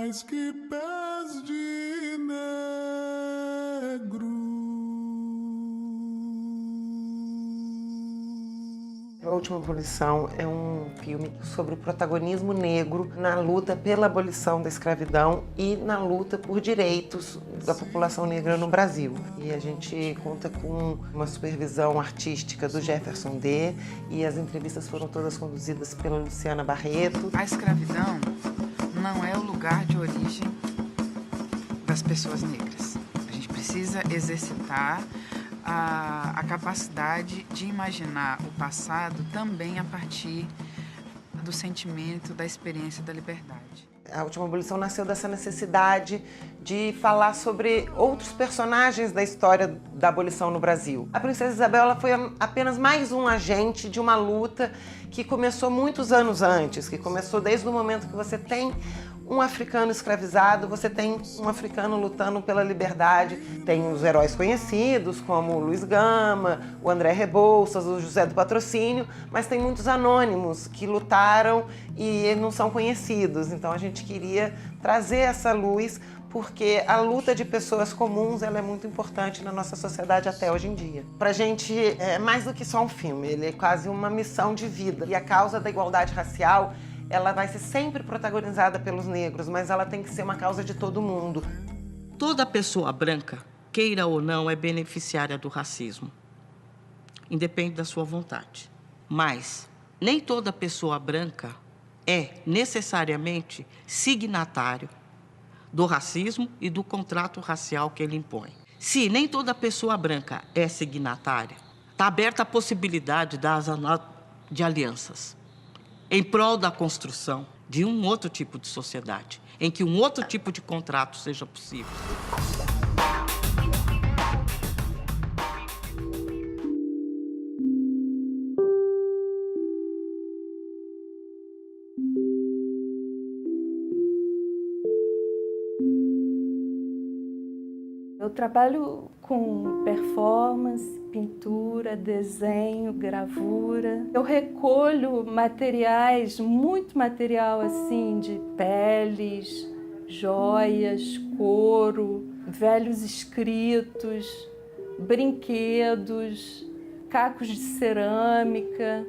mais que pés de negro. A Última Abolição é um filme sobre o protagonismo negro na luta pela abolição da escravidão e na luta por direitos da população negra no Brasil. E a gente conta com uma supervisão artística do Jefferson D. e as entrevistas foram todas conduzidas pela Luciana Barreto. A escravidão não é o lugar de origem das pessoas negras. A gente precisa exercitar a capacidade de imaginar o passado também a partir do sentimento, da experiência da liberdade. A Última Abolição nasceu dessa necessidade de falar sobre outros personagens da história da abolição no Brasil. A Princesa Isabel ela foi apenas mais um agente de uma luta que começou muitos anos antes, que começou desde o momento que você tem um africano escravizado, você tem um africano lutando pela liberdade. Tem os heróis conhecidos, como o Luiz Gama, o André Rebouças, o José do Patrocínio, mas tem muitos anônimos que lutaram e não são conhecidos. Então a gente queria trazer essa luz, porque a luta de pessoas comuns ela é muito importante na nossa sociedade até hoje em dia. Pra gente é mais do que só um filme, ele é quase uma missão de vida. E a causa da igualdade racial ela vai ser sempre protagonizada pelos negros, mas ela tem que ser uma causa de todo mundo. Toda pessoa branca, queira ou não, é beneficiária do racismo. Independe da sua vontade. Mas nem toda pessoa branca é necessariamente signatário do racismo e do contrato racial que ele impõe. Se nem toda pessoa branca é signatária, está aberta a possibilidade de alianças em prol da construção de um outro tipo de sociedade, em que um outro tipo de contrato seja possível. Eu trabalho com performance, pintura, desenho, gravura. Eu recolho materiais, muito material assim, de peles, joias, couro, velhos escritos, brinquedos, cacos de cerâmica,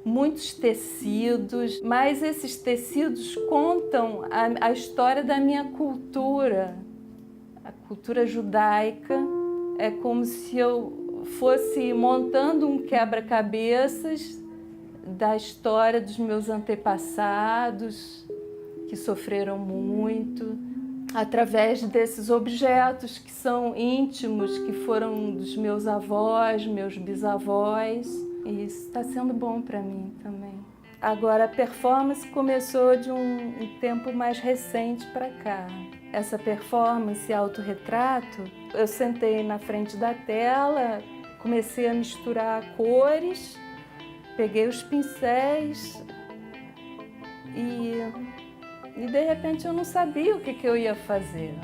muitos tecidos. Mas esses tecidos contam a história da minha cultura. A cultura judaica é como se eu fosse montando um quebra-cabeças da história dos meus antepassados, que sofreram muito, através desses objetos que são íntimos, que foram dos meus avós, meus bisavós. E isso está sendo bom para mim também. Agora, a performance começou de um tempo mais recente para cá. Essa performance, autorretrato, eu sentei na frente da tela, comecei a misturar cores, peguei os pincéis e de repente eu não sabia o que eu ia fazer.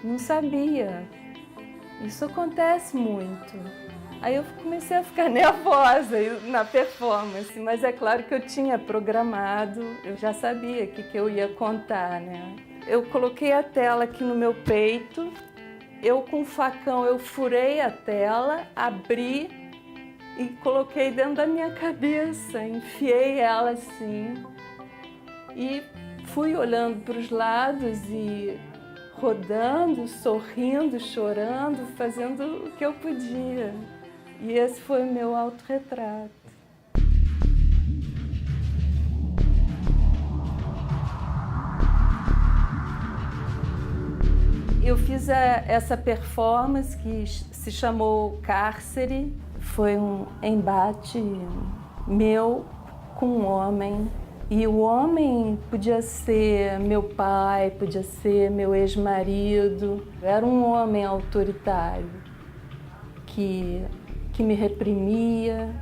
Não sabia. Isso acontece muito. Aí eu comecei a ficar nervosa na performance, mas é claro que eu tinha programado, eu já sabia o que eu ia contar, né? Eu coloquei a tela aqui no meu peito, eu com o facão eu furei a tela, abri e coloquei dentro da minha cabeça, enfiei ela assim e fui olhando para os lados e rodando, sorrindo, chorando, fazendo o que eu podia. E esse foi o meu autorretrato. Eu fiz essa performance que se chamou Cárcere. Foi um embate meu com um homem. E o homem podia ser meu pai, podia ser meu ex-marido. Era um homem autoritário que me reprimia,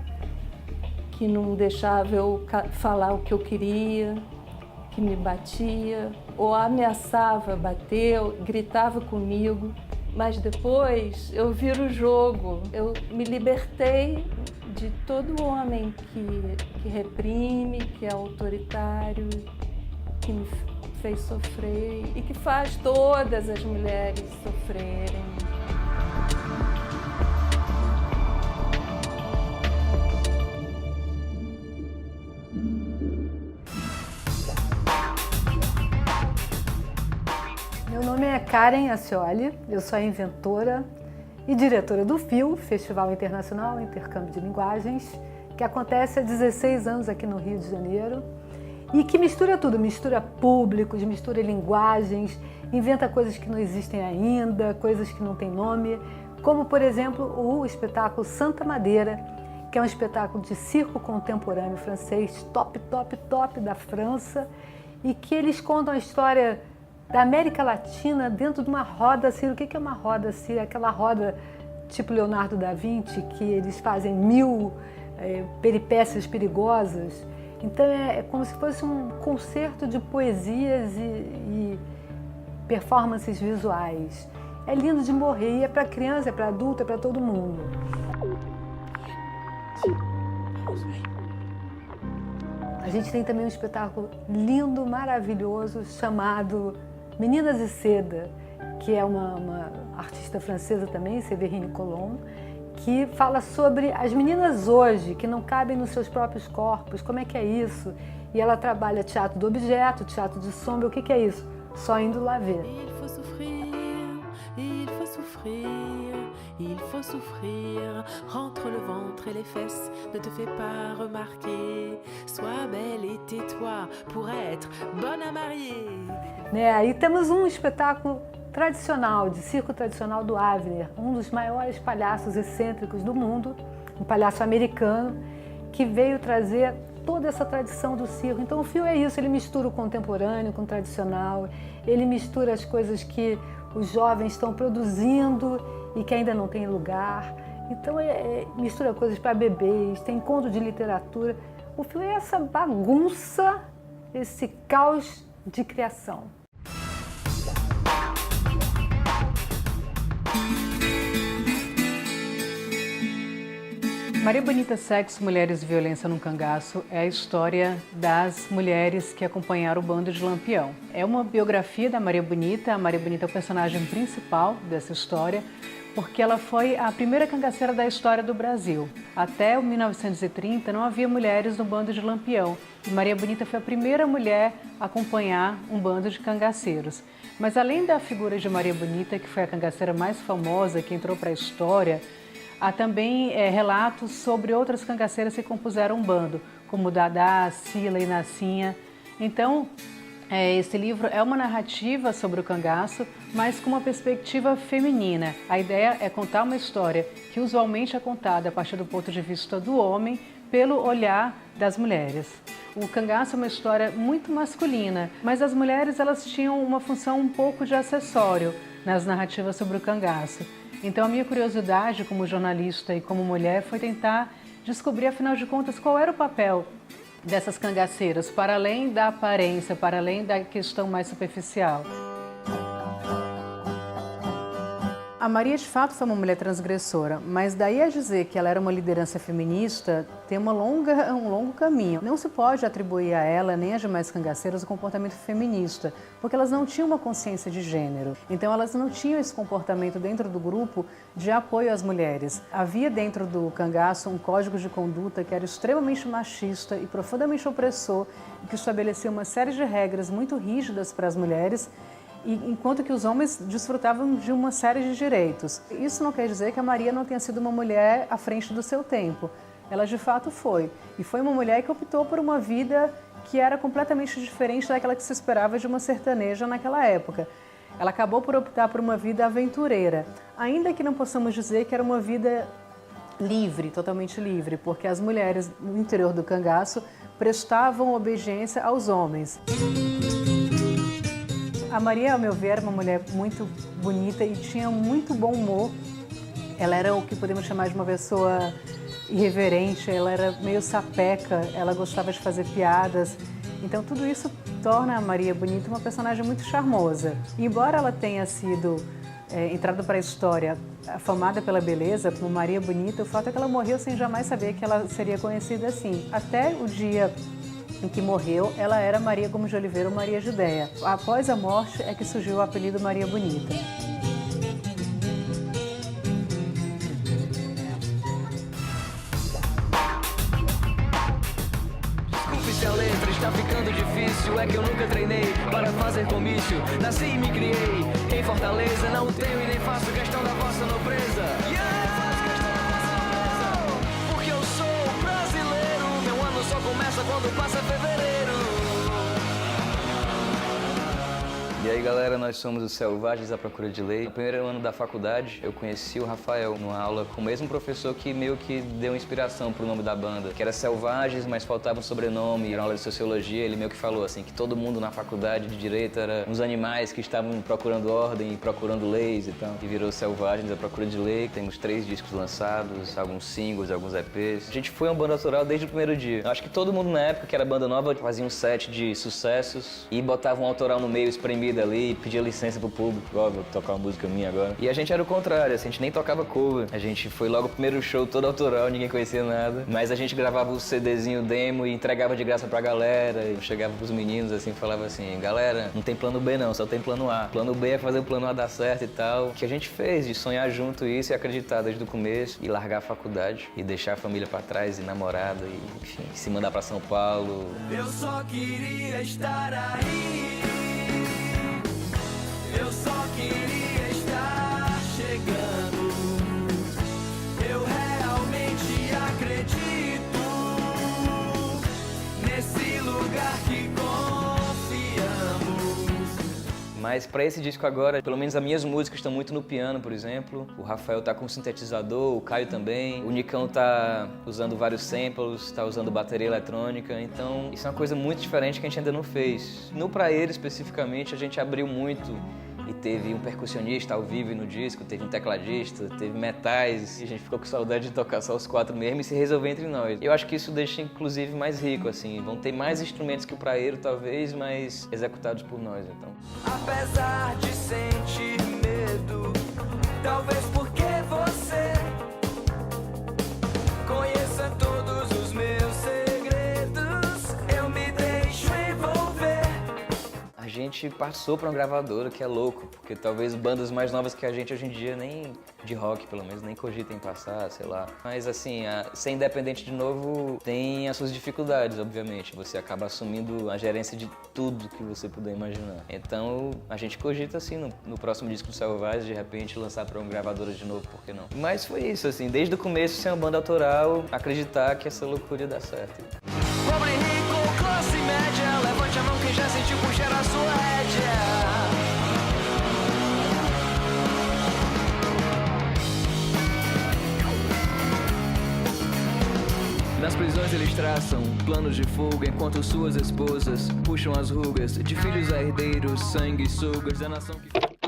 que não deixava eu falar o que eu queria, que me batia, ou ameaçava bater, gritava comigo. Mas depois eu viro o jogo, eu me libertei de todo homem que reprime, que é autoritário, que me fez sofrer e que faz todas as mulheres sofrerem. Meu nome é Karen Ascioli, eu sou a inventora e diretora do FIL, Festival Internacional Intercâmbio de Linguagens, que acontece há 16 anos aqui no Rio de Janeiro e que mistura tudo, mistura públicos, mistura linguagens, inventa coisas que não existem ainda, coisas que não têm nome, como, por exemplo, o espetáculo Santa Madeira, que é um espetáculo de circo contemporâneo francês, top da França, e que eles contam a história da América Latina dentro de uma roda síria. O que é uma roda síria? Aquela roda tipo Leonardo da Vinci, que eles fazem 1000 peripécias perigosas. Então é como se fosse um concerto de poesias e performances visuais. É lindo de morrer, e é para criança, é para adulto, é para todo mundo. A gente tem também um espetáculo lindo, maravilhoso, chamado Meninas e Seda, que é uma artista francesa também, Séverine Collomb, que fala sobre as meninas hoje, que não cabem nos seus próprios corpos, como é que é isso? E ela trabalha teatro do objeto, teatro de sombra, o que é isso? Só indo lá ver. Il faut souffrir, rentre le ventre et les fesses, ne te fais pas remarquer, sois belle et tais-toi pour être bonne à marier. Aí temos um espetáculo tradicional, de circo tradicional do Avner, um dos maiores palhaços excêntricos do mundo, um palhaço americano, que veio trazer toda essa tradição do circo. Então o FIL é isso, ele mistura o contemporâneo com o tradicional, ele mistura as coisas que os jovens estão produzindo e que ainda não tem lugar. Então mistura coisas para bebês, tem encontro de literatura. O FIL é essa bagunça, esse caos de criação. Maria Bonita, Sexo, Mulheres e Violência no Cangaço é a história das mulheres que acompanharam o bando de Lampião. É uma biografia da Maria Bonita. A Maria Bonita é o personagem principal dessa história, porque ela foi a primeira cangaceira da história do Brasil. Até 1930 não havia mulheres no bando de Lampião. E Maria Bonita foi a primeira mulher a acompanhar um bando de cangaceiros. Mas além da figura de Maria Bonita, que foi a cangaceira mais famosa, que entrou para a história, há também relatos sobre outras cangaceiras que compuseram um bando, como Dadá, Sila e Nassinha. Então, esse livro é uma narrativa sobre o cangaço, mas com uma perspectiva feminina. A ideia é contar uma história que usualmente é contada a partir do ponto de vista do homem, pelo olhar das mulheres. O cangaço é uma história muito masculina, mas as mulheres elas tinham uma função um pouco de acessório nas narrativas sobre o cangaço. Então a minha curiosidade como jornalista e como mulher foi tentar descobrir, afinal de contas, qual era o papel dessas cangaceiras, para além da aparência, para além da questão mais superficial. A Maria, de fato, foi uma mulher transgressora, mas daí a dizer que ela era uma liderança feminista tem um longo caminho. Não se pode atribuir a ela, nem às demais cangaceiras, o comportamento feminista, porque elas não tinham uma consciência de gênero. Então, elas não tinham esse comportamento dentro do grupo de apoio às mulheres. Havia dentro do cangaço um código de conduta que era extremamente machista e profundamente opressor, e que estabelecia uma série de regras muito rígidas para as mulheres, enquanto que os homens desfrutavam de uma série de direitos. Isso não quer dizer que a Maria não tenha sido uma mulher à frente do seu tempo. Ela de fato foi. E foi uma mulher que optou por uma vida que era completamente diferente daquela que se esperava de uma sertaneja naquela época. Ela acabou por optar por uma vida aventureira, ainda que não possamos dizer que era uma vida livre, totalmente livre, porque as mulheres no interior do cangaço prestavam obediência aos homens. A Maria, ao meu ver, era uma mulher muito bonita e tinha muito bom humor. Ela era o que podemos chamar de uma pessoa irreverente, ela era meio sapeca, ela gostava de fazer piadas. Então tudo isso torna a Maria Bonita uma personagem muito charmosa. E embora ela tenha sido entrado para a história afamada pela beleza, como Maria Bonita, o fato é que ela morreu sem jamais saber que ela seria conhecida assim. Até o dia em que morreu, ela era Maria Gomes de Oliveira ou Maria Judéia. Após a morte é que surgiu o apelido Maria Bonita. Se a letra está ficando difícil, é que eu nunca treinei para fazer comício. Nasci e me criei em Fortaleza, não tenho e nem faço questão da vossa nobreza. Porque eu sou brasileiro, meu ano só começa quando passa fevereiro. E aí galera, nós somos os Selvagens à Procura de Lei. No primeiro ano da faculdade, eu conheci o Rafael numa aula com o mesmo professor que meio que deu inspiração pro nome da banda, que era Selvagens, mas faltava um sobrenome. Era uma aula de sociologia, ele meio que falou assim, que todo mundo na faculdade de direito era uns animais que estavam procurando ordem, procurando leis e tal. E virou Selvagens à Procura de Lei. Temos 3 discos lançados, alguns singles, alguns EPs. A gente foi uma banda autoral desde o primeiro dia. Eu acho que todo mundo na época que era banda nova fazia um set de sucessos e botava um autoral no meio espremido ali, pedia licença pro público, ó, vou tocar uma música minha agora. E a gente era o contrário, assim, a gente nem tocava cover. A gente foi logo o primeiro show todo autoral, ninguém conhecia nada. Mas a gente gravava o CDzinho demo e entregava de graça pra galera. Eu chegava pros meninos assim, falava assim, galera, não tem plano B não, só tem plano A. Plano B é fazer o plano A dar certo e tal. O que a gente fez de sonhar junto isso e acreditar desde o começo e largar a faculdade e deixar a família pra trás e namorada e, enfim, se mandar pra São Paulo. Eu só queria estar aí. Eu só queria estar chegando. Eu realmente acredito nesse lugar que confiamos. Mas pra esse disco agora, pelo menos as minhas músicas estão muito no piano, por exemplo. O Rafael tá com sintetizador, o Caio também. O Nicão tá usando vários samples, tá usando bateria eletrônica. Então, isso é uma coisa muito diferente que a gente ainda não fez. No Pra Ele, especificamente, a gente abriu muito. E teve um percussionista ao vivo no disco, teve um tecladista, teve metais. E a gente ficou com saudade de tocar só os 4 mesmo e se resolver entre nós. Eu acho que isso deixa, inclusive, mais rico, assim. Vão ter mais instrumentos que o praeiro, talvez, mas executados por nós, então. Apesar de sentir medo, talvez porque você conheça todos os meus segredos, eu me deixo envolver. A gente passou pra uma gravadora, que é louco, porque talvez bandas mais novas que a gente hoje em dia, nem de rock pelo menos, nem cogitem passar, sei lá. Mas assim, ser independente de novo tem as suas dificuldades, obviamente. Você acaba assumindo a gerência de tudo que você puder imaginar. Então a gente cogita assim, no próximo disco do Selvagens, de repente lançar pra uma gravadora de novo, por que não? Mas foi isso, assim, desde o começo ser uma banda autoral, acreditar que essa loucura ia dar certo. Pobre, rico, classe média, levante a mão quem já sentiu puxar a sua rédea. Nas prisões eles traçam planos de fuga, enquanto suas esposas puxam as rugas de filhos herdeiros, sanguessugas da nação que...